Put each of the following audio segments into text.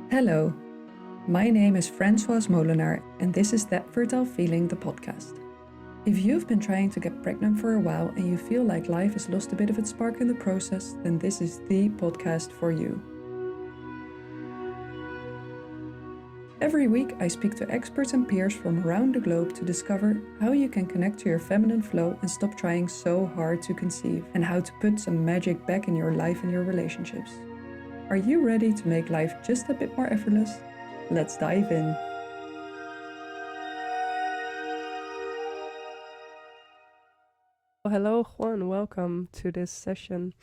Hello, my name is Francoise Molenaar, and this is That Fertile Feeling, the podcast. If you've been trying to get pregnant for a while and you feel like life has lost a bit of its spark in the process, then this is the podcast for you. Every week, I speak to experts and peers from around the globe to discover how you can connect to your feminine flow and stop trying so hard to conceive, and how to put some magic back in your life and your relationships. Are you ready to make life just a bit more effortless? Let's dive in. Hello, Juan. Welcome to this session.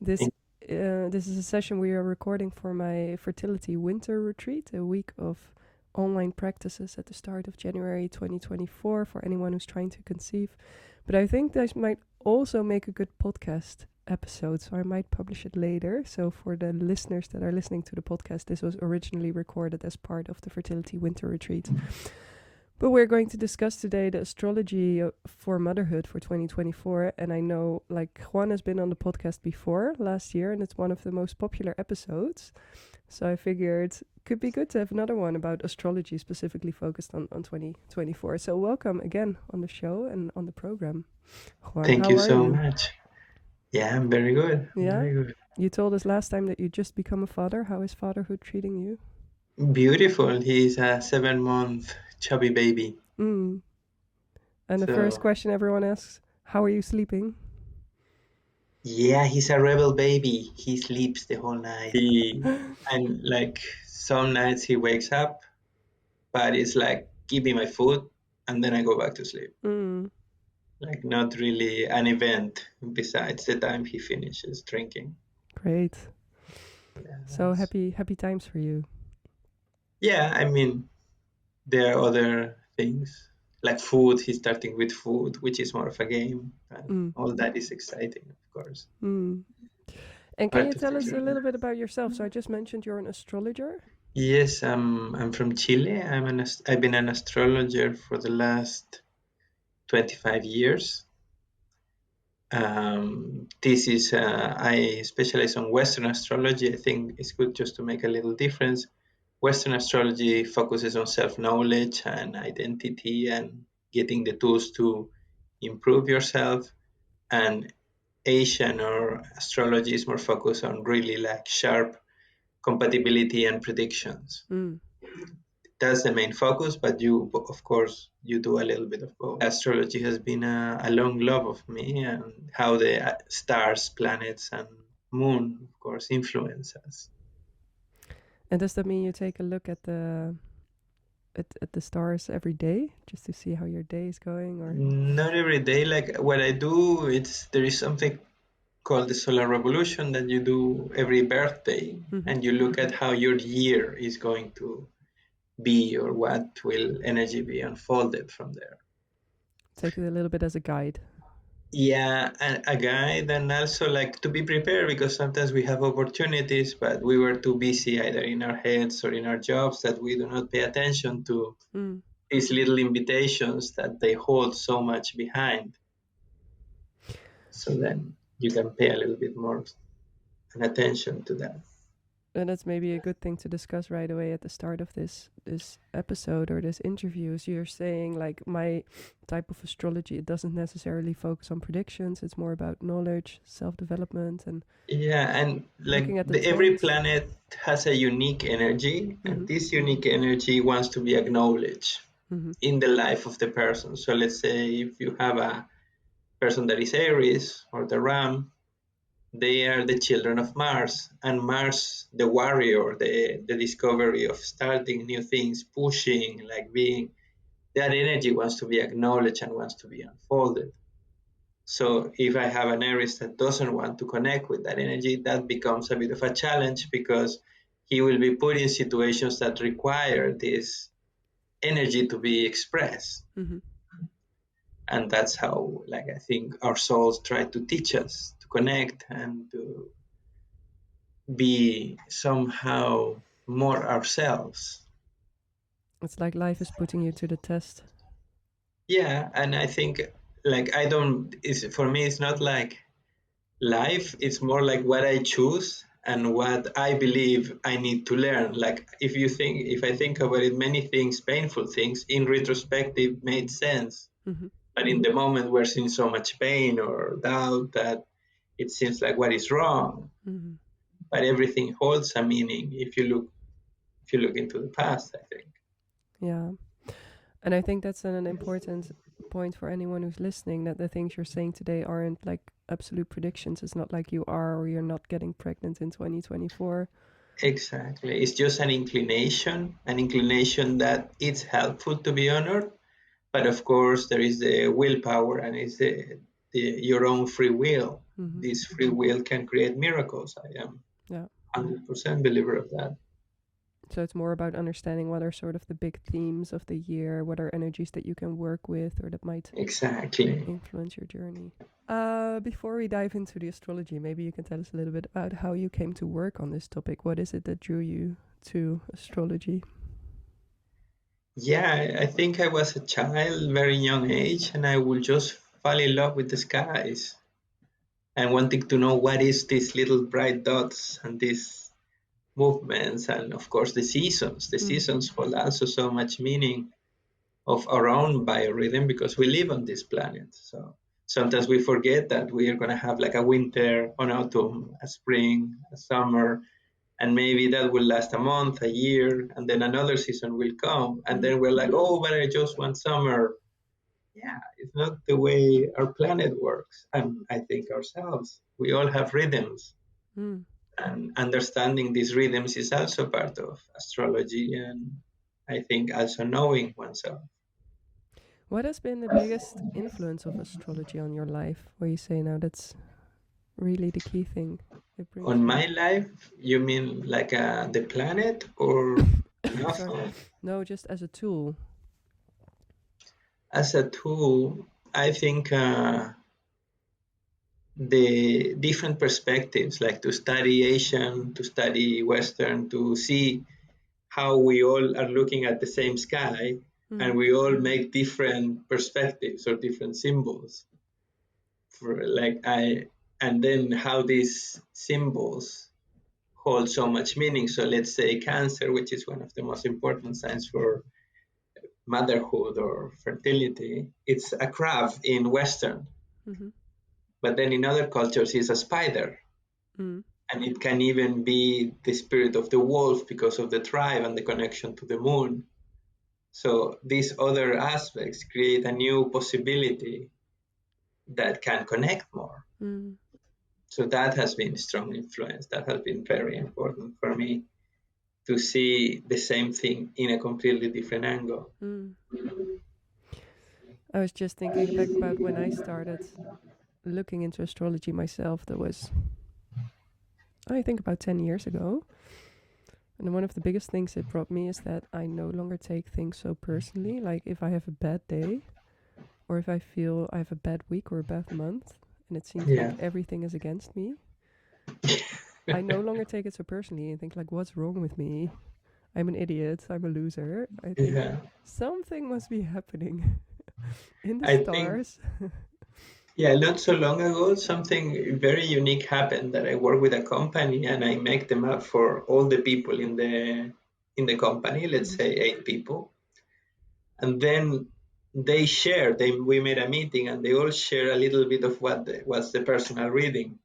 This is a session we are recording for my Fertility winter retreat, a week of online practices at the start of January 2024 for anyone who's trying to conceive. But I think this might also make a good podcast episode, so I might publish it later. So for the listeners that are listening to the podcast, this was originally recorded as part of the Fertility winter retreat. But we're going to discuss today the astrology for motherhood for 2024. And I know, like, Juan has been on the podcast before last year, and it's one of the most popular episodes. So I figured it could be good to have another one about astrology specifically focused on 2024. So welcome again on the show and on the program, Juan. Thank you so much. Yeah, I'm very good. Yeah? Very good. You told us last time that you just become a father. How is fatherhood treating you? Beautiful. He's a 7-month chubby baby. And the first question everyone asks, how are you sleeping? Yeah, he's a rebel baby. He sleeps the whole night. And like some nights he wakes up, but it's like, give me my food, and then I go back to sleep. Like not really an event besides the time he finishes drinking. Great. Yeah, so happy times for you. Yeah, I mean, there are other things like food. He's starting with food, which is more of a game, and all that is exciting, of course. And can you tell us a little bit about yourself? So I just mentioned you're an astrologer. Yes, I'm from Chile. I've been an astrologer for the last 25 years. This is I specialize on Western astrology. I think it's good just to make a little difference. Western astrology focuses on self-knowledge and identity and getting the tools to improve yourself. And Asian or astrology is more focused on really like sharp compatibility and predictions. That's the main focus, but you, of course, you do a little bit of both. Astrology has been a long love of me, and how the stars, planets, and moon, of course, influence us. And does that mean you take a look at the stars every day just to see how your day is going? Or not every day. Like what I do, there is something called the solar revolution that you do every birthday, and you look at how your year is going to be, or what will energy be unfolded from there. Take it a little bit as a guide. Yeah, and a guide, and also like to be prepared, because sometimes we have opportunities, but we were too busy either in our heads or in our jobs that we do not pay attention to these little invitations that they hold so much behind. So then you can pay a little bit more attention to that. And that's maybe a good thing to discuss right away at the start of this episode or this interview. So you're saying, like, my type of astrology, it doesn't necessarily focus on predictions. It's more about knowledge, self-development, and and like every planet has a unique energy, and this unique energy wants to be acknowledged in the life of the person. So let's say if you have a person that is Aries or the Ram, they are the children of Mars, and Mars, the warrior, the discovery of starting new things, pushing, like being, that energy wants to be acknowledged and wants to be unfolded. So if I have an Aries that doesn't want to connect with that energy, that becomes a bit of a challenge, because he will be put in situations that require this energy to be expressed. And that's how, like, I think our souls try to teach us to connect and to be somehow more ourselves. It's like life is putting you to the test. Yeah, and I think, like, for me, it's not like life, it's more like what I choose and what I believe I need to learn. Like if I think about it, many things, painful things, in retrospective made sense. But in the moment we're seeing so much pain or doubt that it seems like what is wrong. But everything holds a meaning if you look into the past, I think. Yeah. And I think that's an important point for anyone who's listening, that the things you're saying today aren't like absolute predictions. It's not like you are or you're not getting pregnant in 2024. Exactly. It's just an inclination that it's helpful to be honored. But of course, there is the willpower and it's your own free will. This free will can create miracles. I am 100% believer of that. So it's more about understanding what are sort of the big themes of the year, what are energies that you can work with or that might influence your journey. Before we dive into the astrology, maybe you can tell us a little bit about how you came to work on this topic. What is it that drew you to astrology? Yeah, I think I was a child, very young age, and I would just fall in love with the skies and wanting to know what is these little bright dots and these movements, and of course the seasons. The seasons hold also so much meaning of our own biorhythm because we live on this planet. So sometimes we forget that we are going to have like a winter, an autumn, a spring, a summer, and maybe that will last a month, a year, and then another season will come, and then we're like, oh, but I just want summer. Yeah, it's not the way our planet works, and I think ourselves. We all have rhythms. And understanding these rhythms is also part of astrology, and I think also knowing oneself. What has been the biggest influence of astrology on your life? Where you say now that's really the key thing it brings. On my life, you mean like the planet or Sorry. No, just as a tool. As a tool, I think the different perspectives, like to study Asian, to study Western, to see how we all are looking at the same sky and we all make different perspectives or different symbols. And then how these symbols hold so much meaning. So let's say Cancer, which is one of the most important signs for motherhood or fertility, it's a crab in Western. But then in other cultures, it's a spider. And it can even be the spirit of the wolf because of the tribe and the connection to the moon. So these other aspects create a new possibility that can connect more. So that has been strong influence. That has been very important for me to see the same thing in a completely different angle. I was just thinking back about when I started looking into astrology myself. That was, I think, about 10 years ago. And one of the biggest things it brought me is that I no longer take things so personally. Like if I have a bad day or if I feel I have a bad week or a bad month and it seems like everything is against me, I no longer take it so personally and think like, what's wrong with me? I'm an idiot. I'm a loser. I think something must be happening in the stars. Not so long ago, something very unique happened that I work with a company and I make the map for all the people in the company, let's say 8 people. And then they share, we made a meeting and they all share a little bit of what was the personal reading.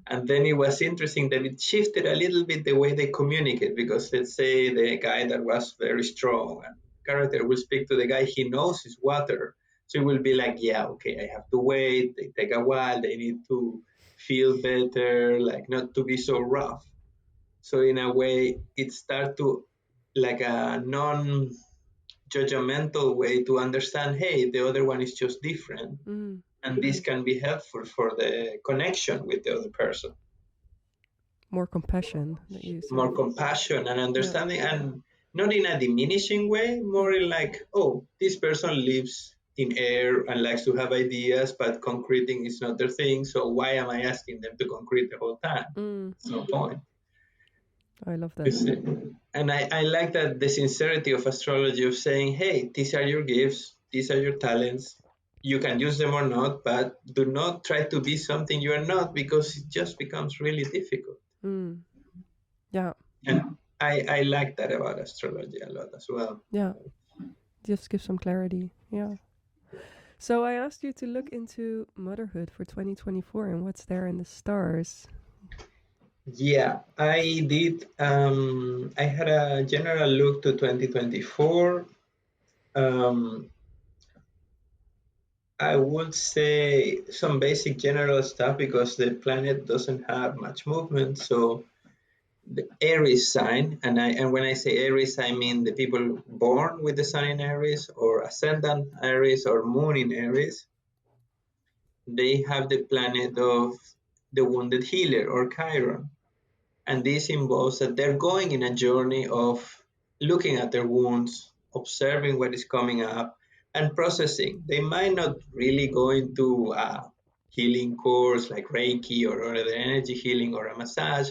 And then it was interesting that it shifted a little bit the way they communicate, because let's say the guy that was very strong and character will speak to the guy he knows is water. So it will be like, yeah, okay, I have to wait. They take a while. They need to feel better, like not to be so rough. So in a way, it starts to like a non-judgmental way to understand, hey, the other one is just different. And this can be helpful for the connection with the other person. More compassion. More compassion and understanding, and not in a diminishing way, more in like, oh, this person lives in air and likes to have ideas, but concreting is not their thing. So why am I asking them to concrete the whole time? No point. I love that. And I like that the sincerity of astrology of saying, hey, these are your gifts, these are your talents. You can use them or not, but do not try to be something you are not, because it just becomes really difficult. Yeah. And I like that about astrology a lot as well. Yeah. Just give some clarity. Yeah. So I asked you to look into motherhood for 2024 and what's there in the stars. Yeah, I did. I had a general look to 2024. I would say some basic general stuff because the planet doesn't have much movement. So the Aries sign, and when I say Aries, I mean the people born with the sun in Aries or ascendant Aries or moon in Aries. They have the planet of the wounded healer or Chiron. And this involves that they're going in a journey of looking at their wounds, observing what is coming up, and processing. They might not really go into a healing course like Reiki or other energy healing or a massage,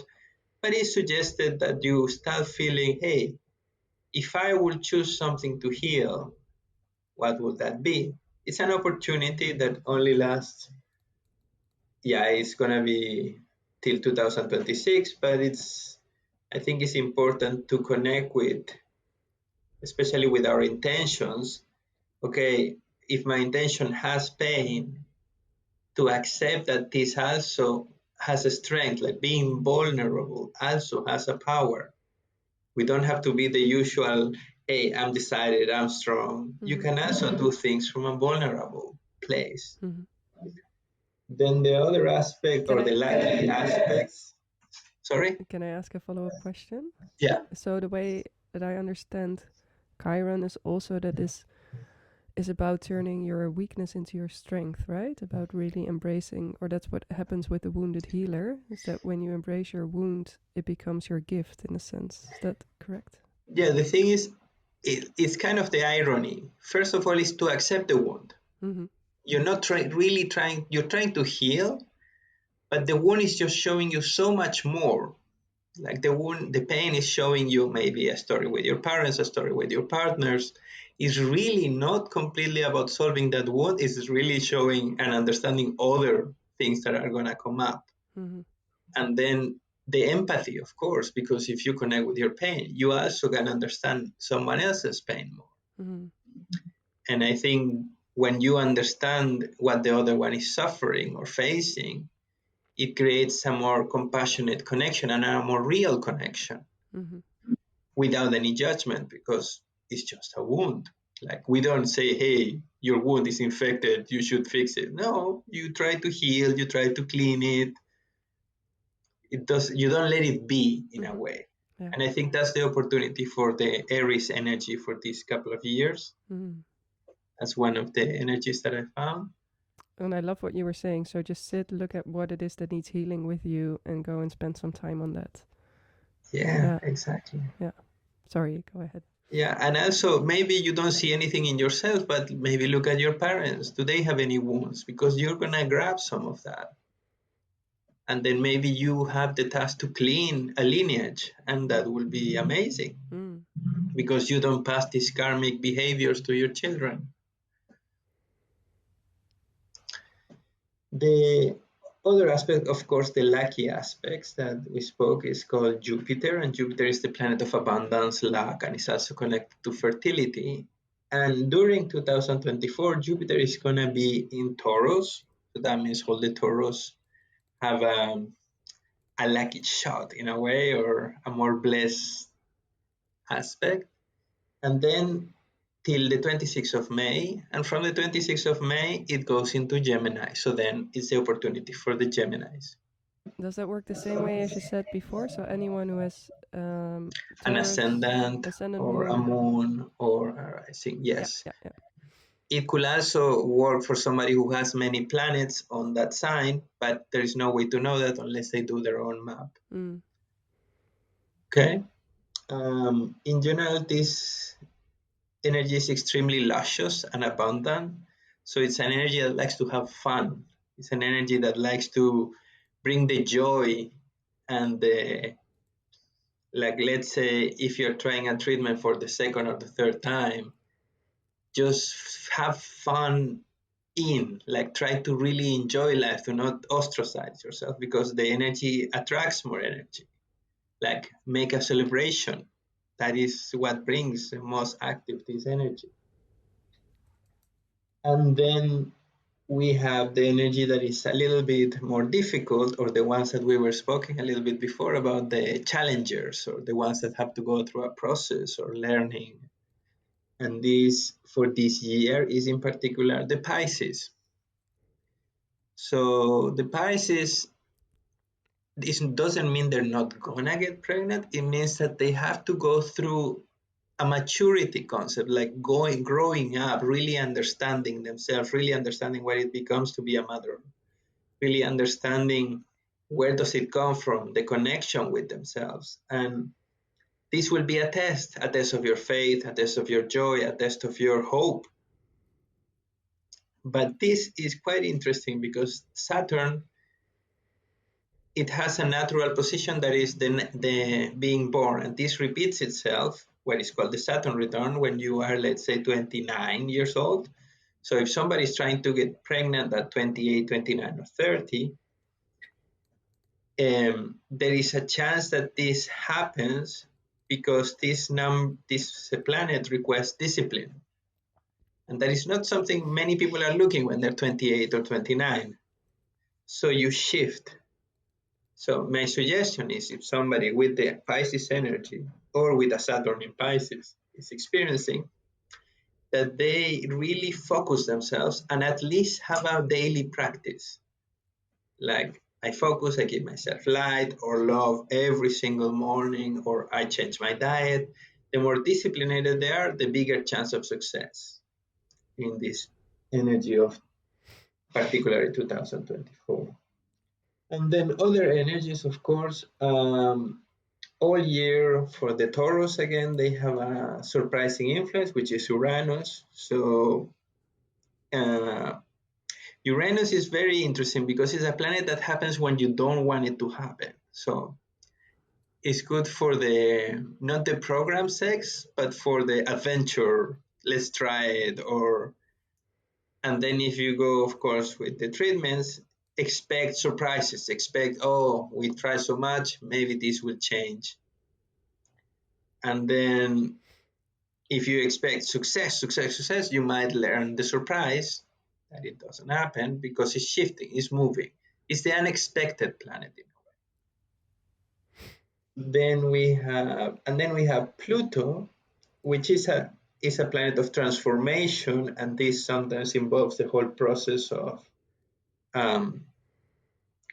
but it's suggested that you start feeling, hey, if I would choose something to heal, what would that be? It's an opportunity that only lasts, yeah, it's gonna be till 2026, but I think it's important to connect with, especially with our intentions. Okay, if my intention has pain, to accept that this also has a strength, like being vulnerable also has a power. We don't have to be the usual, hey, I'm decided, I'm strong. You can also do things from a vulnerable place. Then the other aspect or the lucky aspects. Sorry? Can I ask a follow-up question? Yeah. So the way that I understand Chiron is also that this is about turning your weakness into your strength, right? About really embracing, or that's what happens with the wounded healer, is that when you embrace your wound, it becomes your gift in a sense. Is that correct? Yeah, the thing is, it's kind of the irony. First of all, is to accept the wound. You're not really trying, you're trying to heal, but the wound is just showing you so much more. Like the wound, the pain is showing you maybe a story with your parents, a story with your partners. It's really not completely about solving that wound. It's really showing and understanding other things that are going to come up. And then the empathy, of course, because if you connect with your pain, you also can understand someone else's pain more. And I think when you understand what the other one is suffering or facing, it creates a more compassionate connection and a more real connection without any judgment, because it's just a wound. Like, we don't say, hey, your wound is infected, you should fix it. No, you try to heal, you try to clean it. You don't let it be in a way. Yeah. And I think that's the opportunity for the Aries energy for these couple of years. That's one of the energies that I found. And I love what you were saying. So just sit, look at what it is that needs healing with you, and go and spend some time on that. Yeah, exactly. Yeah. Sorry, go ahead. Yeah, and also maybe you don't see anything in yourself, but maybe look at your parents. Do they have any wounds? Because you're going to grab some of that. And then maybe you have the task to clean a lineage, and that will be amazing. Because you don't pass these karmic behaviors to your children. The other aspect, of course, the lucky aspects that we spoke is called Jupiter, and Jupiter is the planet of abundance, luck, and it's also connected to fertility. And during 2024, Jupiter is going to be in Taurus. So that means all the Taurus have a lucky shot in a way, or a more blessed aspect. And then till the 26th of May. And from the 26th of May, it goes into Gemini. So then it's the opportunity for the Geminis. Does that work the same way as you said before? So anyone who has an ascendant or moon. A moon or a rising, yes. Yeah. It could also work for somebody who has many planets on that sign, but there is no way to know that unless they do their own map. Okay. In general, this energy is extremely luscious and abundant. So it's an energy that likes to have fun. It's an energy that likes to bring the joy and the, like, let's say if you're trying a treatment for the second or the third time, just have fun in, like try to really enjoy life, to not ostracize yourself, because the energy attracts more energy. Like make a celebration. That is what brings the most active this energy. And then we have the energy that is a little bit more difficult, or the ones that we were speaking a little bit before about, the challengers, or the ones that have to go through a process or learning. And this, for this year, is in particular the Pisces. So the Pisces, this doesn't mean they're not gonna get pregnant. It means that they have to go through a maturity concept, like growing up, really understanding themselves, really understanding what it becomes to be a mother, really understanding where does it come from, the connection with themselves. And this will be a test of your faith, a test of your joy, a test of your hope. But this is quite interesting because Saturn, it has a natural position that is the being born, and this repeats itself, what is called the Saturn return, when you are, let's say, 29 years old. So if somebody is trying to get pregnant at 28, 29, or 30, there is a chance that this happens because this planet requests discipline. And that is not something many people are looking when they're 28 or 29. So you shift. So my suggestion is, if somebody with the Pisces energy or with a Saturn in Pisces is experiencing, that they really focus themselves and at least have a daily practice. Like, I focus, I give myself light or love every single morning, or I change my diet. The more disciplined they are, the bigger chance of success in this energy of particularly 2024. And then other energies, of course, all year for the Taurus, again, they have a surprising influence, which is Uranus. So Uranus is very interesting because it's a planet that happens when you don't want it to happen. So it's good for not the program sex, but for the adventure. Let's try it. And then if you go, of course, with the treatments, expect surprises. Expect, oh, we try so much, maybe this will change. And then if you expect success, you might learn the surprise that it doesn't happen because it's shifting, it's moving. It's the unexpected planet in a way. Then we have Pluto, which is a planet of transformation, and this sometimes involves the whole process of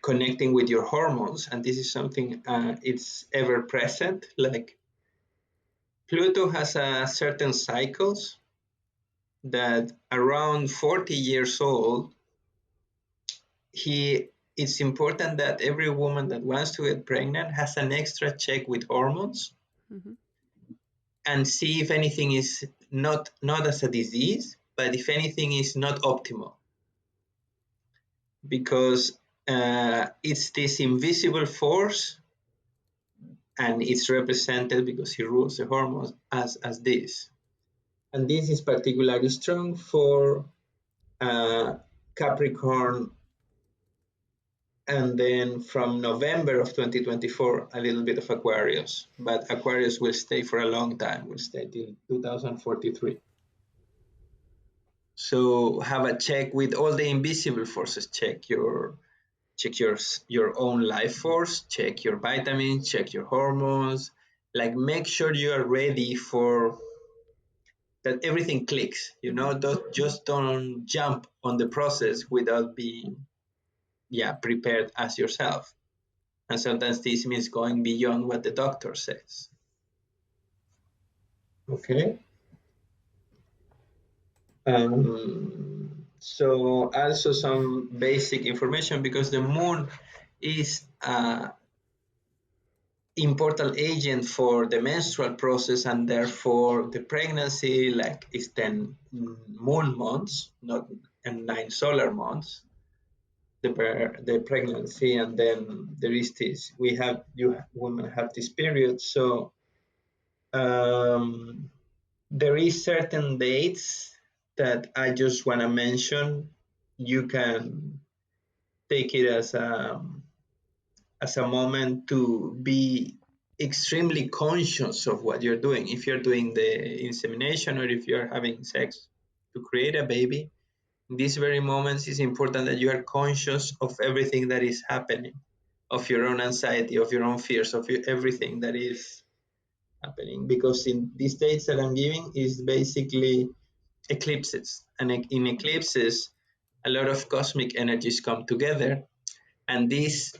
connecting with your hormones, and this is something it's ever present. Like, Pluto has a certain cycles that around 40 years old, it's important that every woman that wants to get pregnant has an extra check with hormones, and see if anything is not as a disease, but if anything is not optimal. Because it's this invisible force, and it's represented, because he rules the hormones, as this. And this is particularly strong for Capricorn, and then from November of 2024, a little bit of Aquarius. But Aquarius will stay for a long time, will stay till 2043. So have a check with all the invisible forces. Check your own life force, check your vitamins, check your hormones. Like, make sure you are ready for that, everything clicks, don't jump on the process without being prepared as yourself. And sometimes this means going beyond what the doctor says. Okay. So also some basic information, because the moon is important agent for the menstrual process, and therefore the pregnancy, like, is 10 moon months, not 9 solar months, the pregnancy. And then there is this, women have this period. So there is certain dates that I just want to mention you can take it as a moment to be extremely conscious of what you're doing. If you're doing the insemination or if you're having sex to create a baby, in these very moments, it's important that you are conscious of everything that is happening, of your own anxiety, of your own fears, of everything that is happening. Because in these dates that I'm giving is basically eclipses, and in eclipses, a lot of cosmic energies come together, and this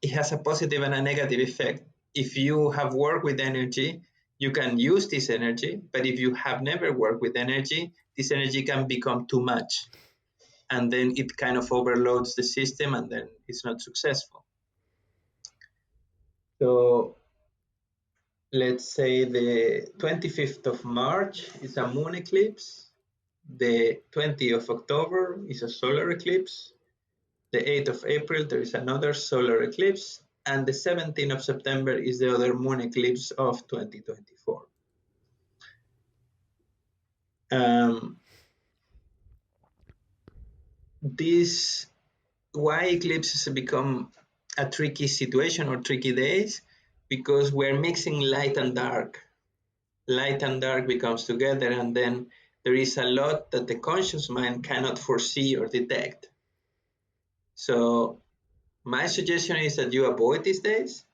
it has a positive and a negative effect. If you have worked with energy, you can use this energy, but if you have never worked with energy, this energy can become too much, and then it kind of overloads the system, and then it's not successful. So let's say the 25th of March is a moon eclipse, the 20th of October is a solar eclipse, the 8th of April there is another solar eclipse, and the 17th of September is the other moon eclipse of 2024. This why eclipses become a tricky situation or tricky days, because we're mixing light and dark. Light and dark becomes together, and then there is a lot that the conscious mind cannot foresee or detect. So my suggestion is that you avoid these days,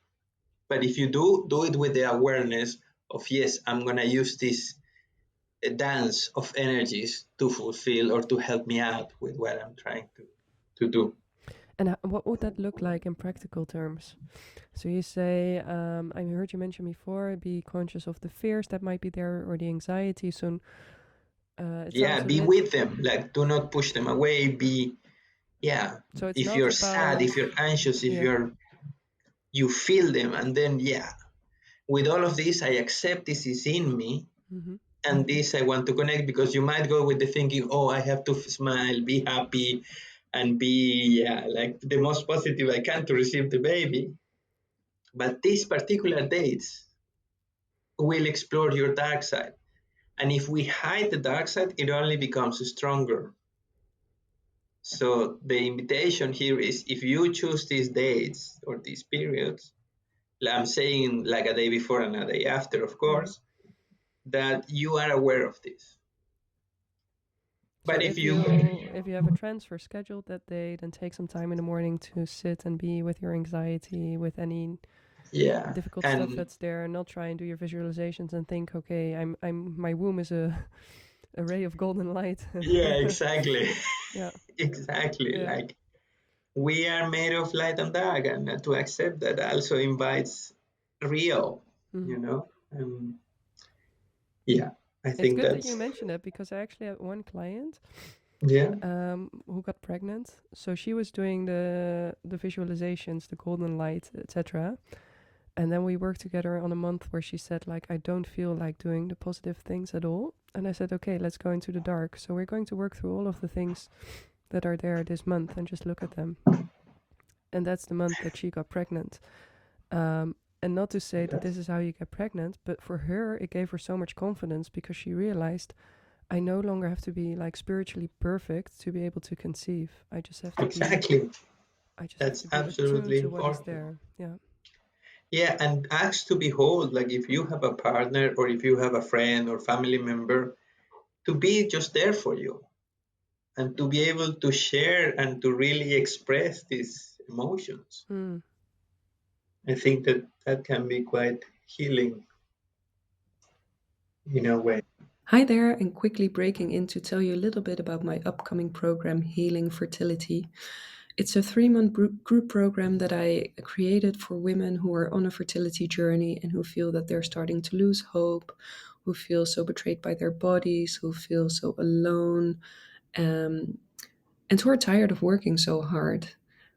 but if you do it with the awareness of, yes, I'm going to use this dance of energies to fulfill or to help me out with what I'm trying to do. And what would that look like in practical terms? So you say, I heard you mention before, be conscious of the fears that might be there or the anxiety. So yeah, be with them. Like, do not push them away. So it's if not you're about sad, if you're anxious, if you feel them, and then with all of this, I accept this is in me, and this I want to connect, because you might go with the thinking, oh, I have to smile, be happy, and be like the most positive I can to receive the baby. But these particular dates will explore your dark side. And if we hide the dark side, it only becomes stronger. So the invitation here is, if you choose these dates or these periods, I'm saying like a day before and a day after, of course, that you are aware of this. But so if you have a transfer scheduled that day, then take some time in the morning to sit and be with your anxiety, with any difficult stuff that's there, and not try and do your visualizations and think, okay, my womb is a ray of golden light. Exactly. Exactly. Yeah. Like, we are made of light and dark, and to accept that also invites real, I think it's good that you mentioned it, because I actually had one client who got pregnant. So she was doing the visualizations, the golden light, etc. And then we worked together on a month where she said, like, I don't feel like doing the positive things at all. And I said, okay, let's go into the dark. So we're going to work through all of the things that are there this month and just look at them. And that's the month that she got pregnant. And not to say that this is how you get pregnant, but for her, it gave her so much confidence, because she realized, I no longer have to be like spiritually perfect to be able to conceive. I just have to be. I just That's have to be absolutely attuned to what is there. Yeah. Yeah, and ask to behold, like if you have a partner or if you have a friend or family member, to be just there for you and to be able to share and to really express these emotions. I think that can be quite healing in a way. Hi there, and quickly breaking in to tell you a little bit about my upcoming program, Healing Fertility. It's a 3-month group program that I created for women who are on a fertility journey and who feel that they're starting to lose hope, who feel so betrayed by their bodies, who feel so alone, and who are tired of working so hard,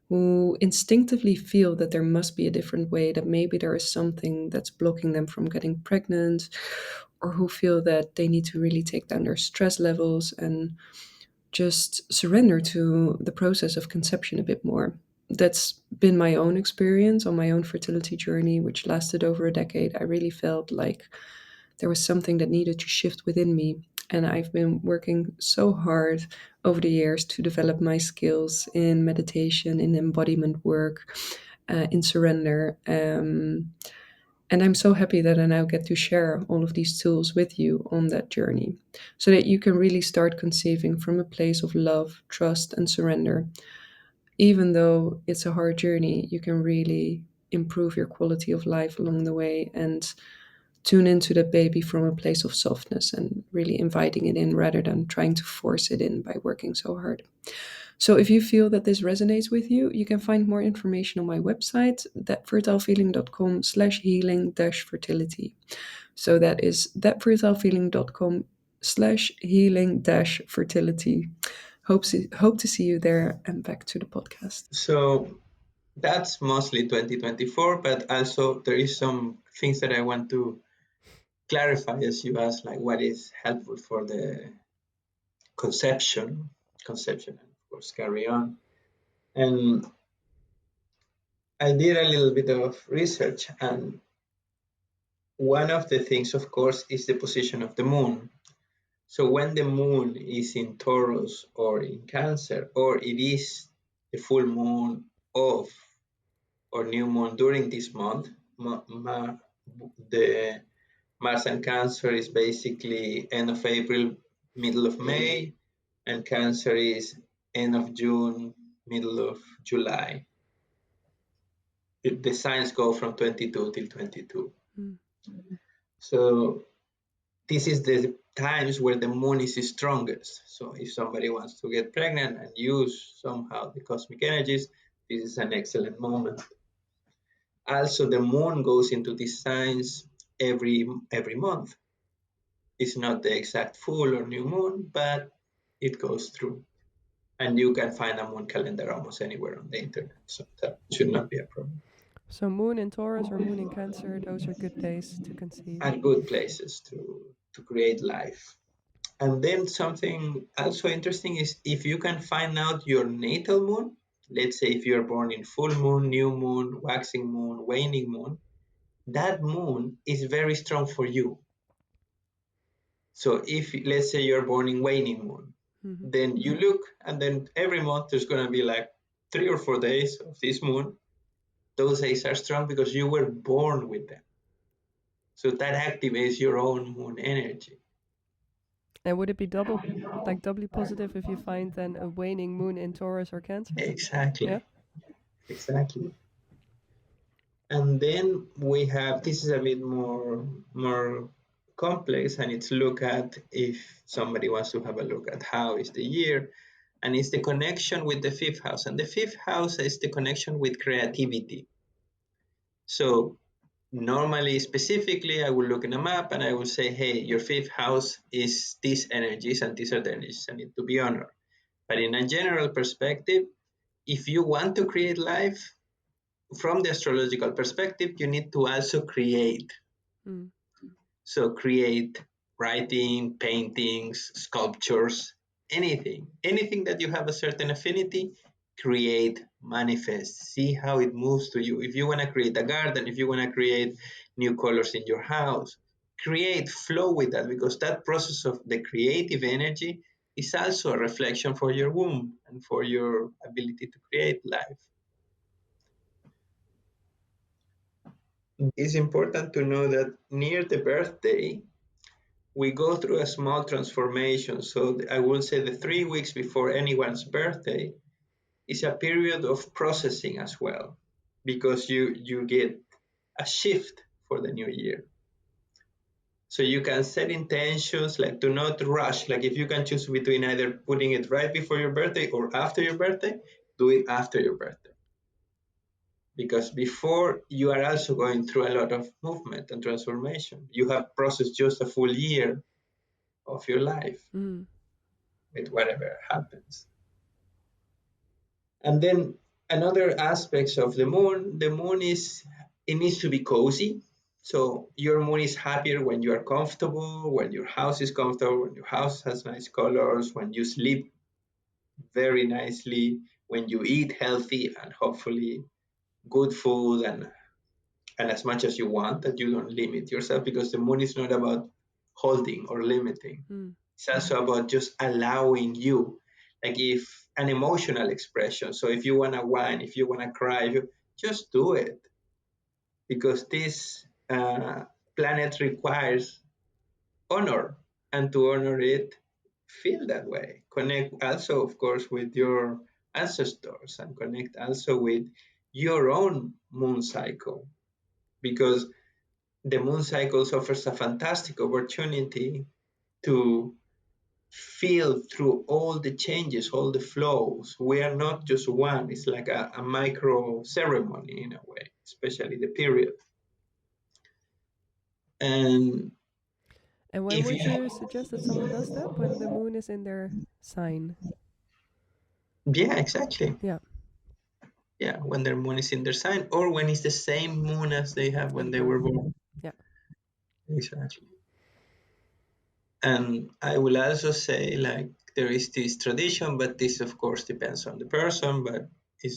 who instinctively feel that there must be a different way, that maybe there is something that's blocking them from getting pregnant, or who feel that they need to really take down their stress levels and just surrender to the process of conception a bit more. That's been my own experience on my own fertility journey, which lasted over a decade. I really felt like there was something that needed to shift within me. And I've been working so hard over the years to develop my skills in meditation, in embodiment work, in surrender. And I'm so happy that I now get to share all of these tools with you on that journey so that you can really start conceiving from a place of love, trust, and surrender. Even though it's a hard journey, you can really improve your quality of life along the way and tune into that baby from a place of softness and really inviting it in rather than trying to force it in by working so hard. So if you feel that this resonates with you, you can find more information on my website, thatfertilefeeling.com/healing-fertility. So that is thatfertilefeeling.com/healing-fertility. Hope to see you there, and back to the podcast. So that's mostly 2024, but also there is some things that I want to clarify as you ask, like what is helpful for the conception, and of course carry on. And I did a little bit of research, and one of the things, of course, is the position of the moon. So when the moon is in Taurus or in Cancer, or it is the full moon of or new moon during this month, the Mars and Cancer is basically end of April, middle of May, and Cancer is end of June, middle of July. The signs go from 22 till 22. So this is the times where the moon is the strongest. So if somebody wants to get pregnant and use somehow the cosmic energies, this is an excellent moment. Also, the moon goes into these signs every month. It's not the exact full or new moon, but it goes through. And you can find a moon calendar almost anywhere on the internet, so that should not be a problem. So moon in Taurus or moon in Cancer, those are good days to conceive. Are good places to create life. And then something also interesting is if you can find out your natal moon, let's say if you're born in full moon, new moon, waxing moon, waning moon, that moon is very strong for you. So if, let's say you're born in waning moon, then you look, and then every month there's going to be like 3 or 4 days of this moon. Those days are strong because you were born with them. So that activates your own moon energy. And would it be doubly positive if you find then a waning moon in Taurus or Cancer? Exactly. Yeah? Exactly. And then we have, this is a bit more complex, and it's look at, if somebody wants to have a look at how is the year, and it's the connection with the 5th house. And the 5th house is the connection with creativity. So normally, specifically, I will look in a map and I will say, hey, your 5th house is these energies, and these are the energies that need to be honored. But in a general perspective, if you want to create life, from the astrological perspective, you need to also create. So create writing, paintings, sculptures, anything that you have a certain affinity, create, manifest, see how it moves to you. If you want to create a garden, if you want to create new colors in your house, create, flow with that, because that process of the creative energy is also a reflection for your womb and for your ability to create life. It's important to know that near the birthday, we go through a small transformation. So I will say the 3 weeks before anyone's birthday is a period of processing as well, because you get a shift for the new year. So you can set intentions, like do not rush. Like if you can choose between either putting it right before your birthday or after your birthday, do it after your birthday. Because before, you are also going through a lot of movement and transformation. You have processed just a full year of your life with whatever happens. And then another aspects of the moon is, it needs to be cozy. So your moon is happier when you are comfortable, when your house is comfortable, when your house has nice colors, when you sleep very nicely, when you eat healthy and hopefully good food, and as much as you want, that you don't limit yourself, because the moon is not about holding or limiting. It's also about just allowing you, like if an emotional expression. So if you want to whine, if you want to cry, just do it, because this planet requires honor, and to honor it, feel that way. Connect also, of course, with your ancestors, and connect also with your own moon cycle, because the moon cycle offers a fantastic opportunity to feel through all the changes, all the flows. We are not just one, it's like a micro ceremony in a way, especially the period. And when would you suggest that someone does that? When the moon is in their sign? Yeah, exactly. Yeah. Yeah, when their moon is in their sign, or when it's the same moon as they have when they were born. Yeah. Exactly. And I will also say, like, there is this tradition, but this of course depends on the person, but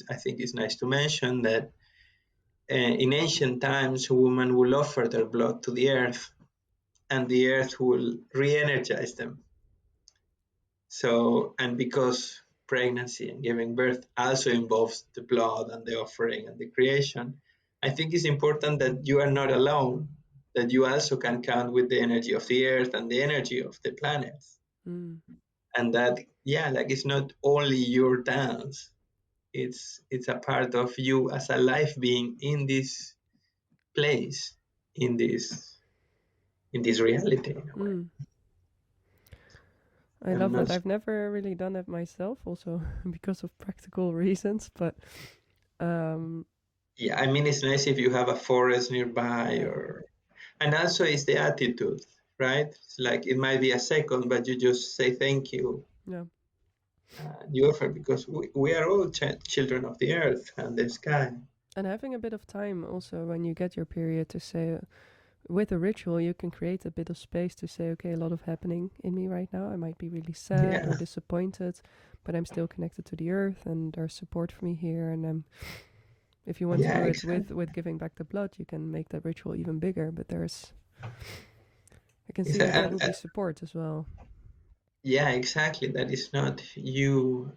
I think it's nice to mention that in ancient times, women will offer their blood to the earth, and the earth will re-energize them. So, and because pregnancy and giving birth also involves the blood and the offering and the creation, I think it's important that you are not alone, that you also can count with the energy of the earth and the energy of the planets. And that, yeah, like it's not only your dance, it's a part of you as a life being in this place, in this reality in a way. I love that. I've never really done that myself, also because of practical reasons, but yeah, I mean, it's nice if you have a forest nearby, and also it's the attitude, right? It's like it might be a second, but you just say thank you. Yeah. You offer, because we are all children of the earth and the sky. And having a bit of time also when you get your period to say, with a ritual, you can create a bit of space to say, okay, a lot of happening in me right now. I might be really sad or disappointed, but I'm still connected to the earth, and there's support for me here. And if you want to do it with giving back the blood, you can make that ritual even bigger. But I can see that there will be support as well. Yeah, exactly. That is not you.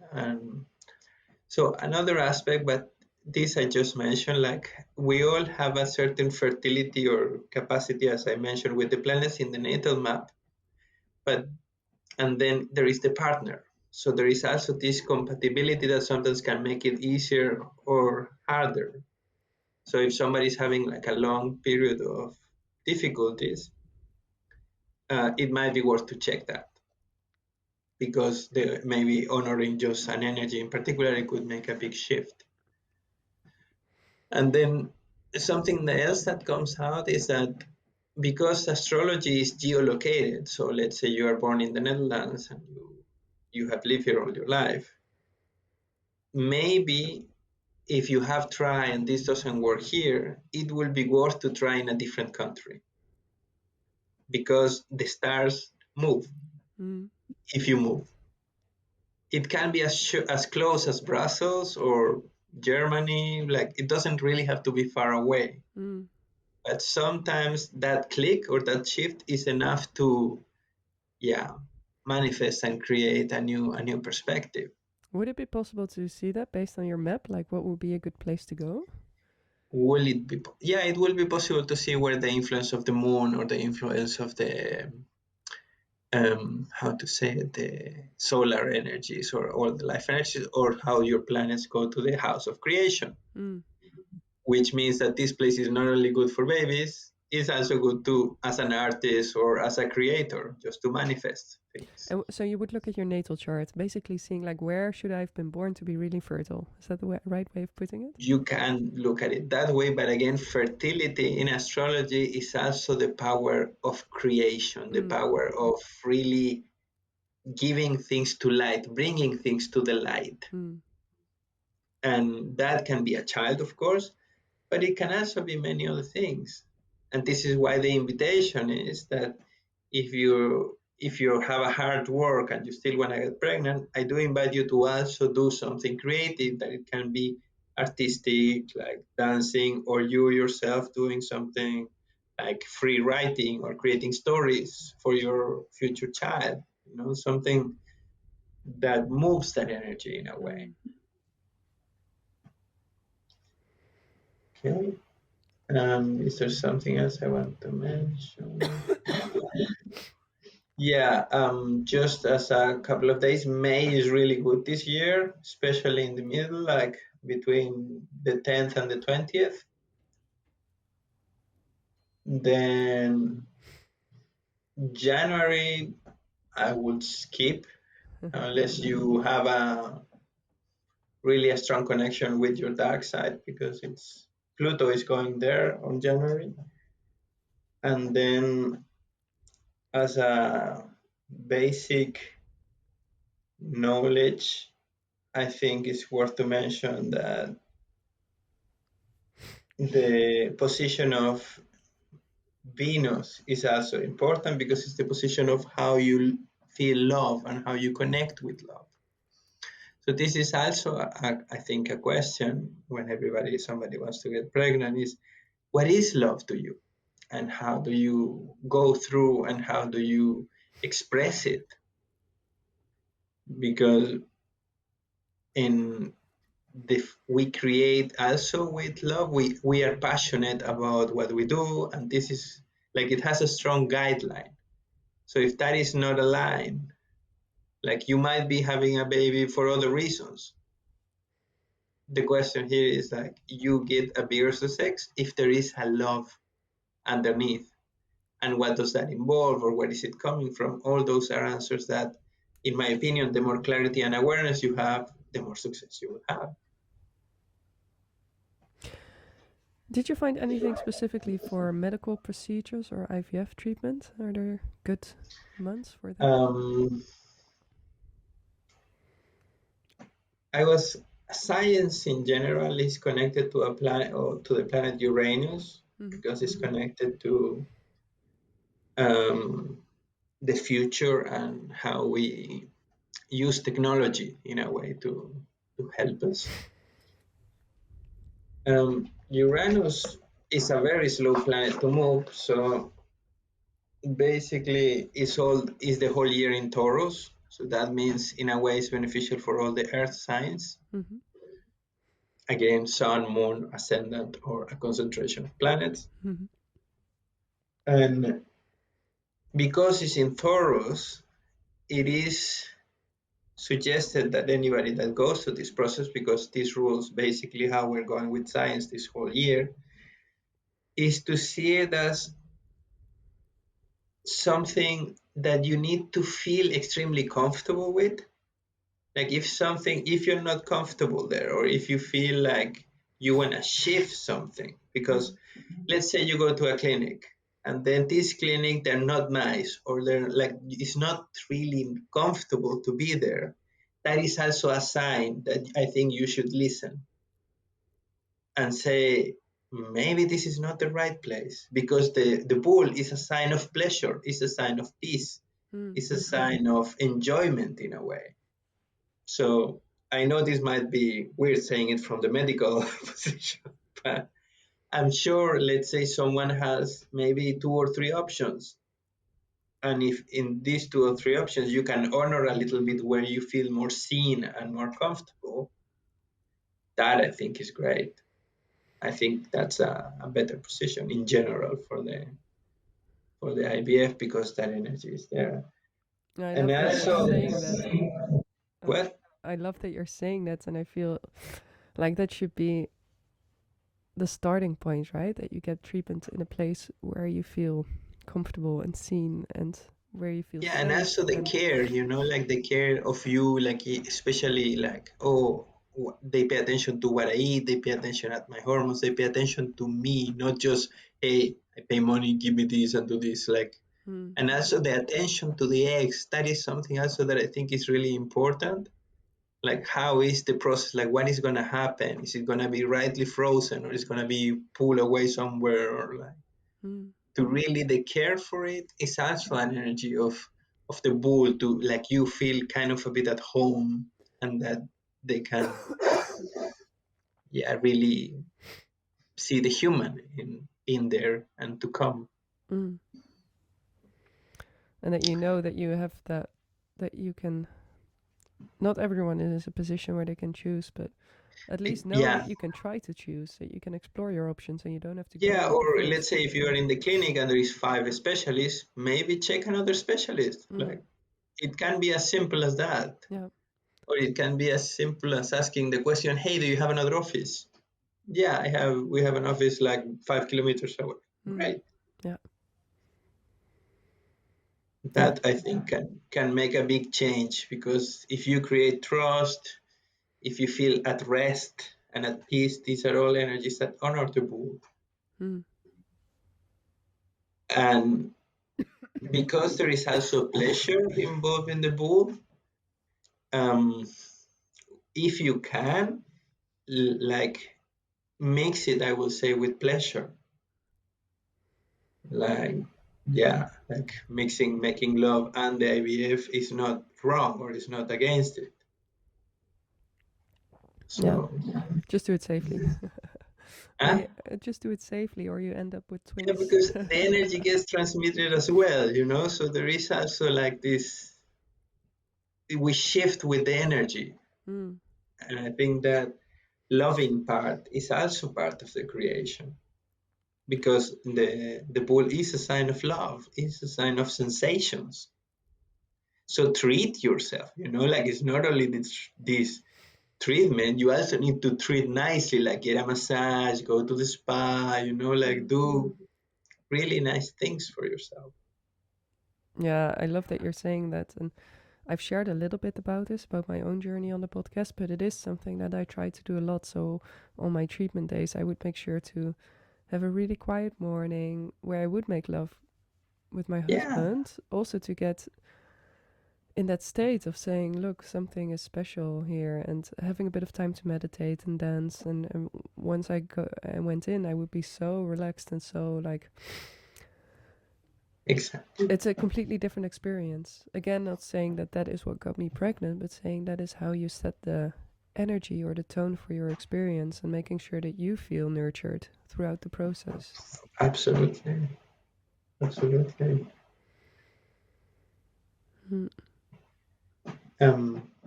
So another aspect, but this I just mentioned, like we all have a certain fertility or capacity, as I mentioned, with the planets in the natal map, and then there is the partner. So there is also this compatibility that sometimes can make it easier or harder. So if somebody is having like a long period of difficulties, it might be worth to check that, because maybe honoring just an energy in particular, it could make a big shift. And then something else that comes out is that because astrology is geolocated, so let's say you are born in the Netherlands and you have lived here all your life, maybe if you have tried and this doesn't work here, it will be worth to try in a different country, because the stars move. If you move, it can be as close as Brussels or Germany. Like, it doesn't really have to be far away. But sometimes that click or that shift is enough to, manifest and create a new perspective. Would it be possible to see that based on your map? Like, what would be a good place to go? Will it be? Yeah, it will be possible to see where the influence of the moon or the influence of the how to say it, the solar energies or all the life energies, or how your planets go to the house of creation. Which means that this place is not only good for babies, it's also good to as an artist or as a creator, just to manifest things. And so you would look at your natal chart, basically seeing like, where should I have been born to be really fertile? Is that the right way of putting it? You can look at it that way, but again, fertility in astrology is also the power of creation, the power of really giving things to light, bringing things to the light. And that can be a child, of course, but it can also be many other things. And this is why the invitation is that if you have a hard work and you still want to get pregnant, I do invite you to also do something creative, that it can be artistic, like dancing, or you yourself doing something like free writing or creating stories for your future child. something that moves that energy in a way. Okay. Is there something else I want to mention? Yeah, just as a couple of days, May is really good this year, especially in the middle, like between the 10th and the 20th. Then January, I would skip unless you have a really a strong connection with your dark side, because Pluto is going there on January. And then as a basic knowledge, I think it's worth to mention that the position of Venus is also important, because it's the position of how you feel love and how you connect with love. So this is also, I think, a question when somebody wants to get pregnant is, what is love to you? And how do you go through and how do you express it? Because we create also with love. We are passionate about what we do, and this is like, it has a strong guideline. So if that is not aligned, like, you might be having a baby for other reasons. The question here is like, you get a bigger success if there is a love underneath. And what does that involve, or where is it coming from? All those are answers that, in my opinion, the more clarity and awareness you have, the more success you will have. Did you find anything specifically for medical procedures or IVF treatment? Are there good months for that? Science in general is connected to a planet, or to the planet Uranus, because it's connected to the future and how we use technology in a way to help us. Uranus is a very slow planet to move, so basically is the whole year in Taurus. So that means, in a way, it's beneficial for all the earth signs. Again, sun, moon, ascendant, or a concentration of planets. And because it's in Taurus, it is suggested that anybody that goes through this process, because this rules basically how we're going with science this whole year, is to see it as something that you need to feel extremely comfortable with. Like, if you're not comfortable there, or if you feel like you want to shift something, because let's say you go to a clinic and then this clinic, they're not nice, or they're like, it's not really comfortable to be there. That is also a sign that I think you should listen and say, maybe this is not the right place, because the bull is a sign of pleasure, it's a sign of peace, it's a sign of enjoyment in a way. So I know this might be weird saying it from the medical position, but I'm sure, let's say someone has maybe 2 or 3 options. And if in these 2 or 3 options, you can honor a little bit where you feel more seen and more comfortable, that I think is great. I think that's a better position in general for the IVF, because that energy is there. I love that you're saying that. What? I love that you're saying that, and I feel like that should be the starting point, right? That you get treatment in a place where you feel comfortable and seen, and where you feel safe. And also the care, like the care of you, like especially like, they pay attention to what I eat, they pay attention at my hormones, they pay attention to me, not just, hey, I pay money, give me this and do this, like. And also the attention to the eggs, that is something also that I think is really important. Like, how is the process, like what is going to happen? Is it going to be rightly frozen, or is it going to be pulled away somewhere, or like to really the care for it is also an energy of the bull, to like you feel kind of a bit at home, and that they can really see the human in there and to come. And that you know that you have that that you can. Not everyone is in a position where they can choose, but at least know that you can try to choose, that you can explore your options, and you don't have to. Or let's say if you are in the clinic and there is 5 specialists, maybe check another specialist. Like, it can be as simple as that. Yeah. Or it can be as simple as asking the question, "Hey, do you have another office?" Yeah, I have. We have an office like 5 kilometers away. Right. Yeah. That I think can make a big change, because if you create trust, if you feel at rest and at peace, these are all energies that honor the bull. And because there is also pleasure involved in the bull, if you can, like, mix it, I will say, with pleasure. Like, like making love and the IVF is not wrong, or is not against it. So just do it safely. Just do it safely, or you end up with twins. Yeah, because the energy gets transmitted as well, so there is also like this, we shift with the energy. And I think that loving part is also part of the creation, because the bull is a sign of love, is a sign of sensations. So treat yourself, like, it's not only this treatment, you also need to treat nicely, like get a massage, go to the spa, like do really nice things for yourself. Yeah, I love that you're saying that. And I've shared a little bit about this, about my own journey on the podcast, but it is something that I try to do a lot. So on my treatment days, I would make sure to have a really quiet morning where I would make love with my husband, also to get in that state of saying, look, something is special here, and having a bit of time to meditate and dance. And once I went in, I would be so relaxed and so like... Exactly. It's a completely different experience. Again, not saying that that is what got me pregnant, but saying that is how you set the energy or the tone for your experience, and making sure that you feel nurtured throughout the process. Absolutely. I'm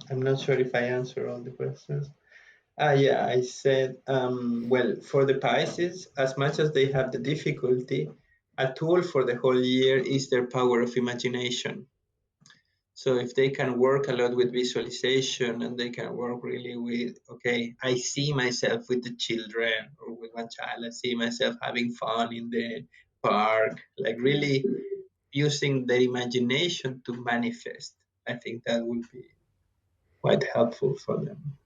not sure if I answer all the questions. Yeah, I said, well, for the Pisces, as much as they have the difficulty, a tool for the whole year is their power of imagination. So if they can work a lot with visualization, and they can work really with, okay, I see myself with the children, or with one child, I see myself having fun in the park, like really using their imagination to manifest. I think that would be quite helpful for them.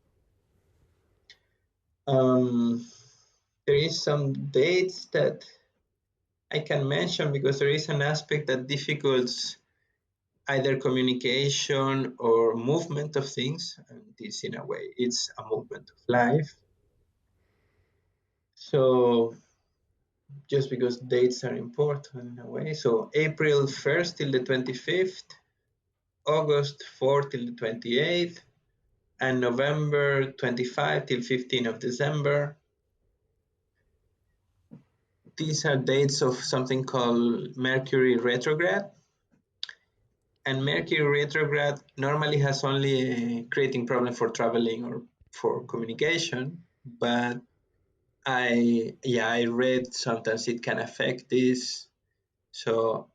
There is some dates that I can mention, because there is an aspect that difficults either communication or movement of things, and this, in a way, it's a movement of life. So just because dates are important in a way, so April 1st till the 25th, August 4th till the 28th, and November 25 till 15th of December. These are dates of something called Mercury retrograde. And Mercury retrograde normally has only creating problem for traveling or for communication, but I read sometimes it can affect this. So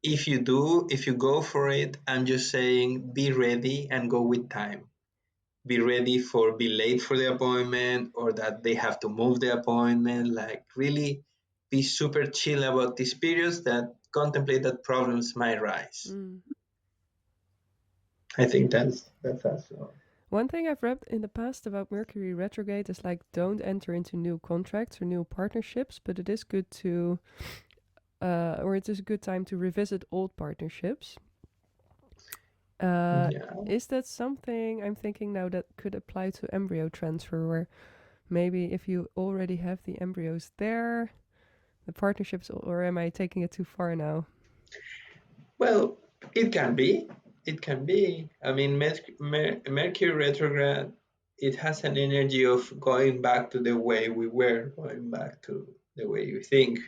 if you go for it, I'm just saying, be ready and go with time. Be ready for be late for the appointment, or that they have to move the appointment. Like, really be super chill about these periods that contemplate that problems might rise. I think that's also. One thing I've read in the past about Mercury retrograde is like, don't enter into new contracts or new partnerships, but it is good to, or it is a good time to revisit old partnerships. Is that something I'm thinking now that could apply to embryo transfer, where maybe if you already have the embryos there, the partnerships, or am I taking it too far now? Well, it can be. I mean, Mercury retrograde, it has an energy of going back to the way we were, going back to the way you think.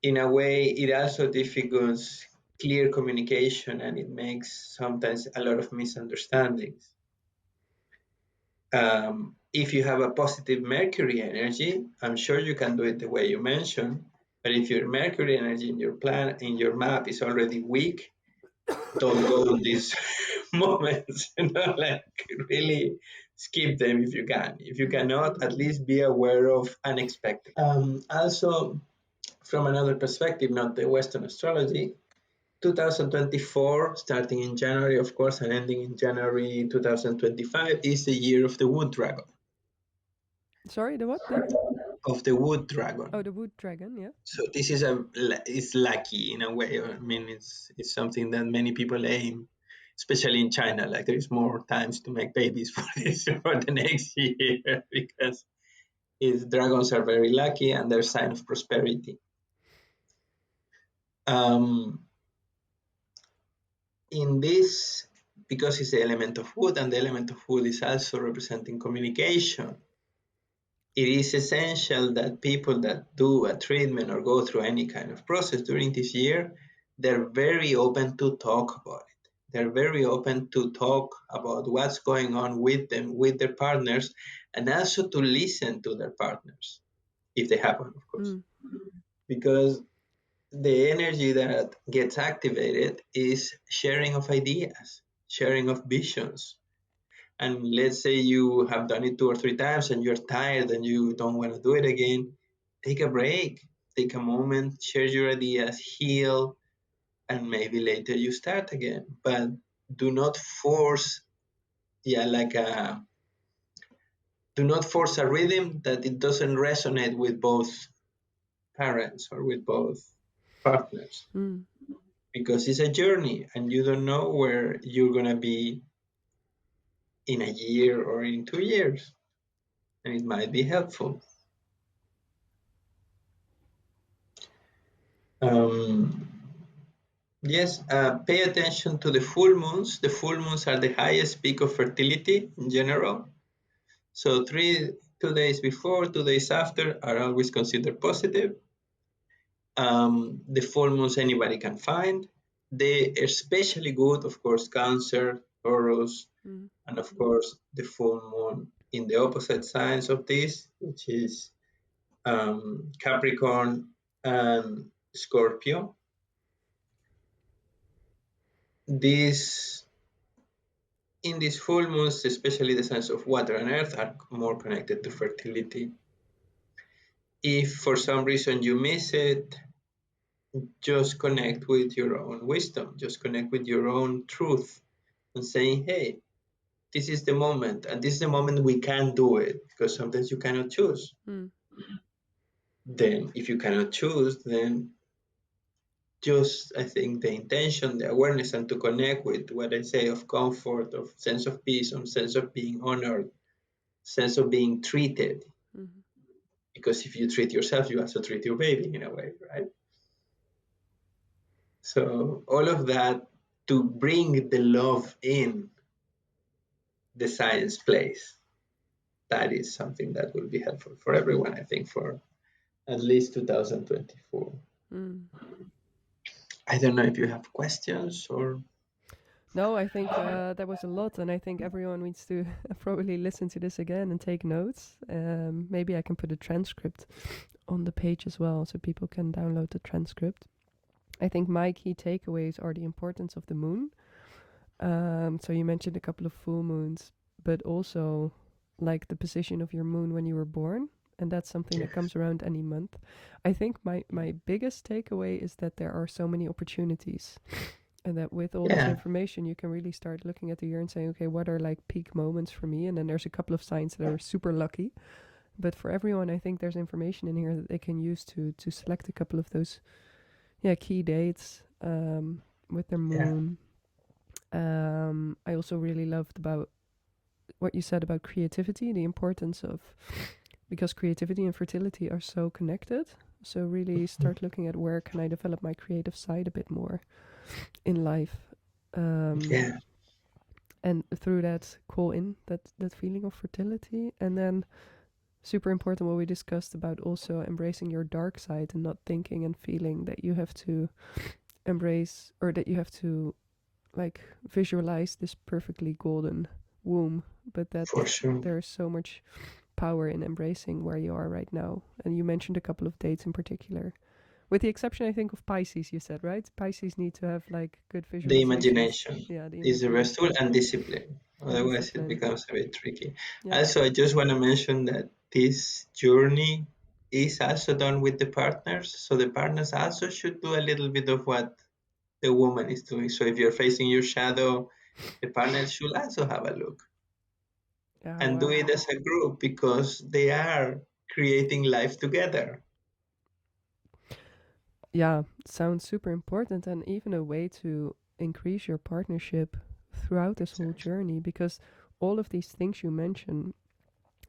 In a way, it also difficults clear communication, and it makes sometimes a lot of misunderstandings. If you have a positive Mercury energy, I'm sure you can do it the way you mentioned. But if your Mercury energy in your map is already weak, don't go these moments. Like really skip them if you can. If you cannot, at least be aware of unexpected. Also, from another perspective, not the Western astrology, 2024, starting in January, of course, and ending in January 2025, is the year of the wood dragon. Sorry, the what? Of the wood dragon. Oh, the wood dragon, yeah. So this is lucky in a way. I mean, it's something that many people aim, especially in China. Like there is more times to make babies for this for the next year because dragons are very lucky and they're a sign of prosperity. In this, because it's the element of wood, and the element of wood is also representing communication, it is essential that people that do a treatment or go through any kind of process during this year, they're very open to talk about it. They're very open to talk about what's going on with them, with their partners, and also to listen to their partners, if they have one, of course. Because the energy that gets activated is sharing of ideas, sharing of visions. And let's say you have done it 2 or 3 times and you're tired and you don't want to do it again, take a break, take a moment, share your ideas, heal, and maybe later you start again. But do not force, do not force a rhythm that it doesn't resonate with both parents or with both partners. Because it's a journey and you don't know where you're going to be in a year or in 2 years. And it might be helpful. Yes, pay attention to the full moons. The full moons are the highest peak of fertility in general. So 2 days before, 2 days after are always considered positive. The full moons anybody can find. They are especially good, of course, Cancer, Taurus, and of course the full moon in the opposite signs of this, which is Capricorn and Scorpio. In these full moons, especially the signs of water and earth are more connected to fertility. If for some reason you miss it, just connect with your own wisdom, just connect with your own truth and saying, hey, this is the moment, and this is the moment we can do it, because sometimes you cannot choose. Then if you cannot choose, then just, I think, the intention, the awareness, and to connect with what I say of comfort, of sense of peace, of sense of being honored, sense of being treated. Because if you treat yourself, you also treat your baby in a way, right? So all of that to bring the love in the science place, that is something that will be helpful for everyone, I think, for at least 2024. I don't know if you have questions or... No, I think that was a lot, and I think everyone needs to probably listen to this again and take notes. Maybe I can put a transcript on the page as well, so people can download the transcript. I think my key takeaways are the importance of the moon. So you mentioned a couple of full moons, but also like the position of your moon when you were born, and that's something that comes around any month. I think my biggest takeaway is that there are so many opportunities. And that with all this information, you can really start looking at the year and saying, okay, what are like peak moments for me? And then there's a couple of signs that are super lucky. But for everyone, I think there's information in here that they can use to select a couple of those key dates with their moon. I also really loved about what you said about creativity, the importance of, because creativity and fertility are so connected. So really start looking at where can I develop my creative side a bit more in life, and through that call in that feeling of fertility. And then super important what we discussed about also embracing your dark side and not thinking and feeling that you have to embrace, or that you have to like visualize this perfectly golden womb, but that for sure there's so much power in embracing where you are right now. And you mentioned a couple of dates in particular, with the exception, I think, of Pisces. You said, right? Pisces need to have like good visualization. the imagination is the best tool, and discipline. Otherwise, discipline. it becomes a bit tricky. Yeah. Also, I just want to mention that this journey is also done with the partners. So the partners also should do a little bit of what the woman is doing. So if you're facing your shadow, the partners should also have a look. And do it as a group, because they are creating life together. Yeah, sounds super important, and even a way to increase your partnership throughout this whole journey, because all of these things you mentioned,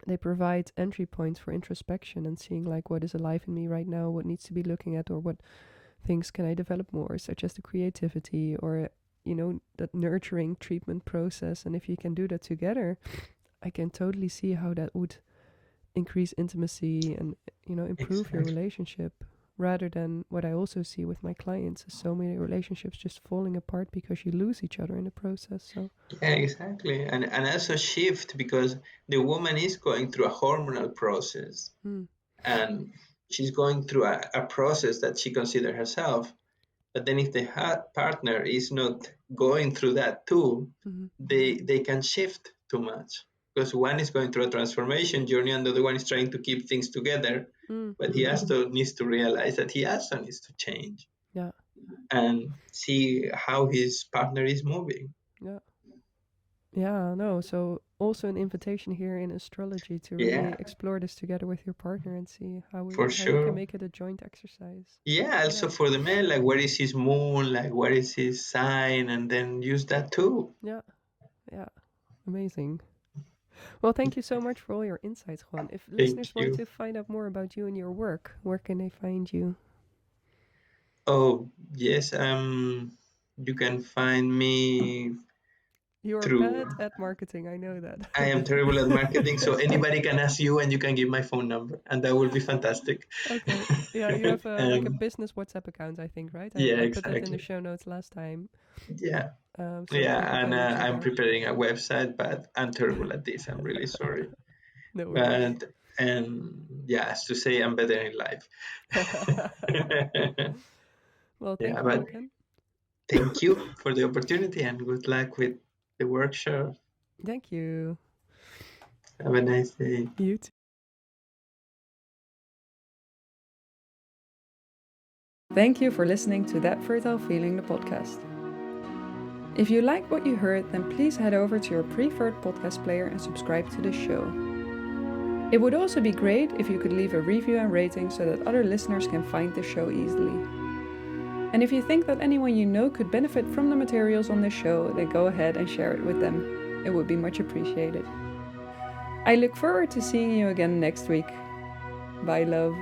they provide entry points for introspection and seeing like what is alive in me right now, what needs to be looking at, or what things can I develop more, such as the creativity or, you know, that nurturing treatment process. And if you can do that together, I can totally see how that would increase intimacy and, you know, improve your relationship, rather than what I also see with my clients is so many relationships just falling apart because you lose each other in the process. So yeah, exactly. And also shift, because the woman is going through a hormonal process, and she's going through a process that she considers herself. But then if the partner is not going through that too, they can shift too much, because one is going through a transformation journey and the other one is trying to keep things together. But he also needs to realize that he also needs to change. Yeah. And see how his partner is moving. Yeah. Yeah, no. So also an invitation here in astrology to really explore this together with your partner and see how you can make it a joint exercise. Yeah, also for the man, like where is his moon, like what is his sign, and then use that too. Yeah. Yeah. Amazing. Well, thank you so much for all your insights, Juan. If listeners want to find out more about you and your work, where can they find you? Oh, yes. You can find me. You're bad at marketing, I know that. I am terrible at marketing, so anybody can ask you and you can give my phone number, and that will be fantastic. Okay. Yeah, you have like a business WhatsApp account, I think, right? I put that in the show notes last time. Yeah. So and I'm preparing a website, but I'm terrible at this. I'm really sorry. No worries. And yeah, as to say, I'm better in life. Well, thank you again. Thank you for the opportunity, and good luck with the workshop. Thank you. Have a nice day. You too. Thank you for listening to That Fertile Feeling, the podcast. If you liked what you heard, then please head over to your preferred podcast player and subscribe to the show. It would also be great if you could leave a review and rating so that other listeners can find the show easily. And if you think that anyone you know could benefit from the materials on this show, then go ahead and share it with them. It would be much appreciated. I look forward to seeing you again next week. Bye, love.